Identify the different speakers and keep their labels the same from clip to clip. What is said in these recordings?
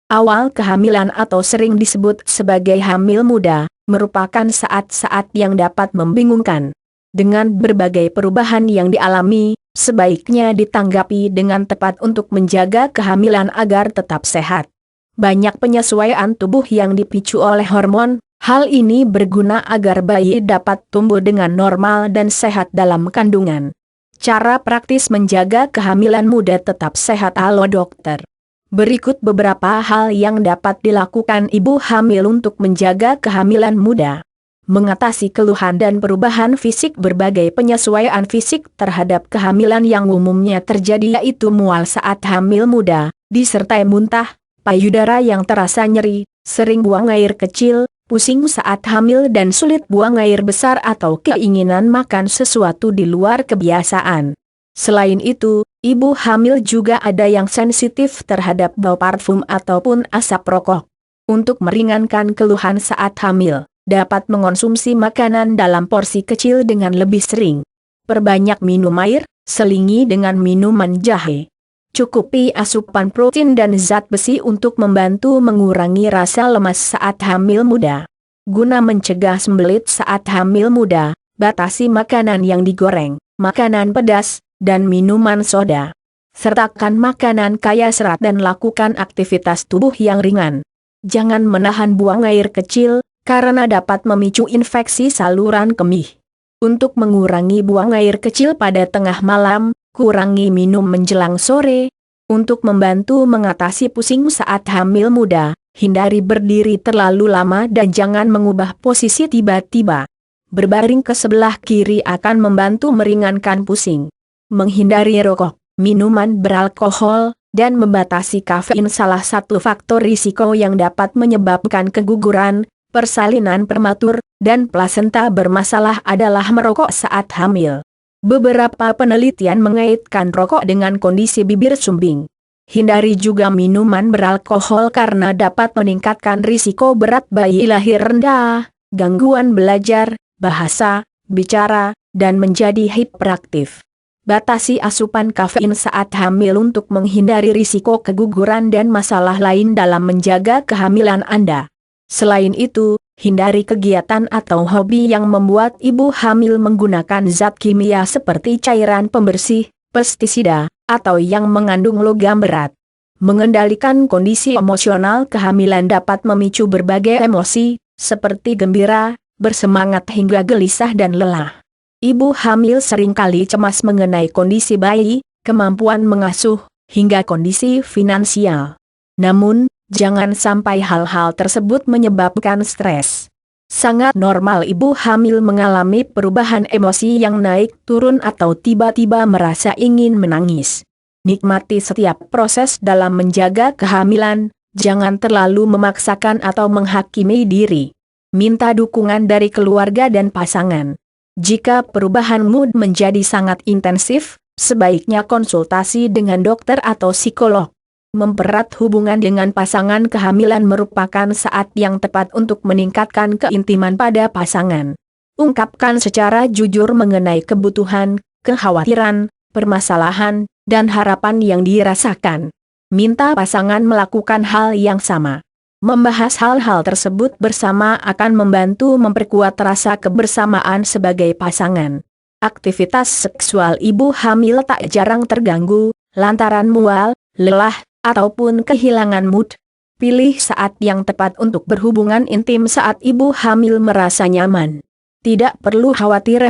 Speaker 1: Awal kehamilan atau sering disebut sebagai hamil muda, merupakan saat-saat yang dapat membingungkan. Dengan berbagai perubahan yang dialami, sebaiknya ditanggapi dengan tepat untuk menjaga kehamilan agar tetap sehat. Banyak penyesuaian tubuh yang dipicu oleh hormon, hal ini berguna agar bayi dapat tumbuh dengan normal dan sehat dalam kandungan. Cara praktis menjaga kehamilan muda tetap sehat. Halo dokter. Berikut beberapa hal yang dapat dilakukan ibu hamil untuk menjaga kehamilan muda. Mengatasi keluhan dan perubahan fisik. Berbagai penyesuaian fisik terhadap kehamilan yang umumnya terjadi yaitu mual saat hamil muda, disertai muntah, payudara yang terasa nyeri, sering buang air kecil, pusing saat hamil dan sulit buang air besar atau keinginan makan sesuatu di luar kebiasaan. Selain itu, ibu hamil juga ada yang sensitif terhadap bau parfum ataupun asap rokok. Untuk meringankan keluhan saat hamil, dapat mengonsumsi makanan dalam porsi kecil dengan lebih sering. Perbanyak minum air, selingi dengan minuman jahe. Cukupi asupan protein dan zat besi untuk membantu mengurangi rasa lemas saat hamil muda. Guna mencegah sembelit saat hamil muda, batasi makanan yang digoreng, makanan pedas, dan minuman soda. Sertakan makanan kaya serat dan lakukan aktivitas tubuh yang ringan. Jangan menahan buang air kecil, karena dapat memicu infeksi saluran kemih. Untuk mengurangi buang air kecil pada tengah malam, kurangi minum menjelang sore. Untuk membantu mengatasi pusing saat hamil muda, hindari berdiri terlalu lama dan jangan mengubah posisi tiba-tiba. Berbaring ke sebelah kiri akan membantu meringankan pusing. Menghindari rokok, minuman beralkohol, dan membatasi kafein salah satu faktor risiko yang dapat menyebabkan keguguran, persalinan prematur, dan plasenta bermasalah adalah merokok saat hamil. Beberapa penelitian mengaitkan rokok dengan kondisi bibir sumbing. Hindari juga minuman beralkohol karena dapat meningkatkan risiko berat bayi lahir rendah, gangguan belajar, bahasa, bicara, dan menjadi hiperaktif. Batasi asupan kafein saat hamil untuk menghindari risiko keguguran dan masalah lain dalam menjaga kehamilan Anda. Selain itu, hindari kegiatan atau hobi yang membuat ibu hamil menggunakan zat kimia seperti cairan pembersih, pestisida, atau yang mengandung logam berat. Mengendalikan kondisi emosional kehamilan dapat memicu berbagai emosi, seperti gembira, bersemangat hingga gelisah dan lelah. Ibu hamil seringkali cemas mengenai kondisi bayi, kemampuan mengasuh, hingga kondisi finansial. Namun, jangan sampai hal-hal tersebut menyebabkan stres. Sangat normal ibu hamil mengalami perubahan emosi yang naik turun atau tiba-tiba merasa ingin menangis. Nikmati setiap proses dalam menjaga kehamilan, jangan terlalu memaksakan atau menghakimi diri. Minta dukungan dari keluarga dan pasangan. Jika perubahan mood menjadi sangat intensif, sebaiknya konsultasi dengan dokter atau psikolog. Mempererat hubungan dengan pasangan kehamilan merupakan saat yang tepat untuk meningkatkan keintiman pada pasangan. Ungkapkan secara jujur mengenai kebutuhan, kekhawatiran, permasalahan, dan harapan yang dirasakan. Minta pasangan melakukan hal yang sama. Membahas hal-hal tersebut bersama akan membantu memperkuat rasa kebersamaan sebagai pasangan. Aktivitas seksual ibu hamil tak jarang terganggu, lantaran mual, lelah, ataupun kehilangan mood. Pilih saat yang tepat untuk berhubungan intim saat ibu hamil merasa nyaman. Tidak perlu khawatir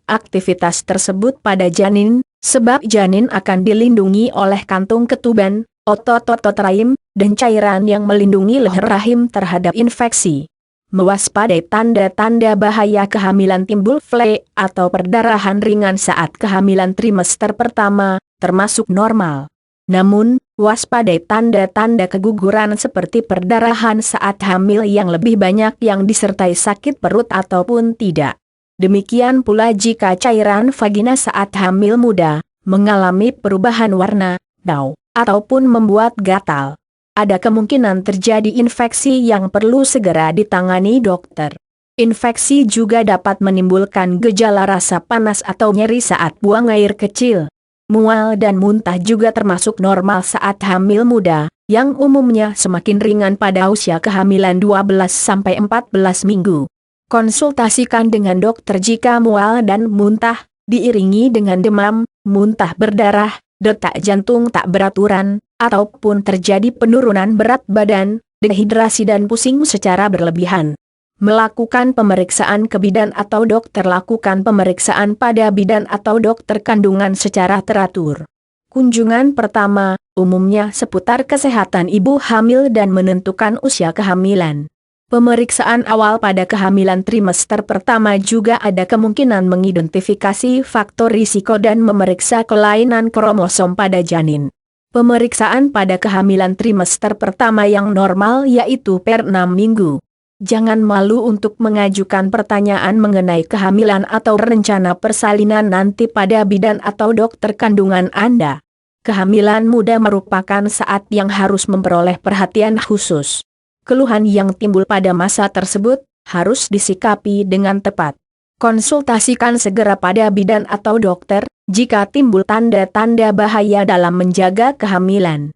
Speaker 1: aktivitas tersebut pada janin, sebab janin akan dilindungi oleh kantung ketuban, otot-otot rahim, dan cairan yang melindungi leher rahim terhadap infeksi. Mewaspadai tanda-tanda bahaya kehamilan timbul flek atau perdarahan ringan saat kehamilan trimester pertama, termasuk normal. Namun, waspadai tanda-tanda keguguran seperti perdarahan saat hamil yang lebih banyak yang disertai sakit perut ataupun tidak. Demikian pula jika cairan vagina saat hamil muda mengalami perubahan warna, bau, ataupun membuat gatal. Ada kemungkinan terjadi infeksi yang perlu segera ditangani dokter. Infeksi juga dapat menimbulkan gejala rasa panas atau nyeri saat buang air kecil. mual dan muntah juga termasuk normal saat hamil muda, yang umumnya semakin ringan pada usia kehamilan 12-14 minggu. Konsultasikan dengan dokter jika mual dan muntah, diiringi dengan demam, muntah berdarah, detak jantung tak beraturan, ataupun terjadi penurunan berat badan, dehidrasi dan pusing secara berlebihan. Melakukan pemeriksaan ke bidan atau dokter. Lakukan pemeriksaan pada bidan atau dokter kandungan secara teratur. Kunjungan pertama, umumnya seputar kesehatan ibu hamil dan menentukan usia kehamilan. Pemeriksaan awal pada kehamilan trimester pertama juga ada kemungkinan mengidentifikasi faktor risiko dan memeriksa kelainan kromosom pada janin. Pemeriksaan pada kehamilan trimester pertama yang normal yaitu per 6 minggu. Jangan malu untuk mengajukan pertanyaan mengenai kehamilan atau rencana persalinan nanti pada bidan atau dokter kandungan Anda. Kehamilan muda merupakan saat yang harus memperoleh perhatian khusus. Keluhan yang timbul pada masa tersebut harus disikapi dengan tepat. Konsultasikan segera pada bidan atau dokter jika timbul tanda-tanda bahaya dalam menjaga kehamilan.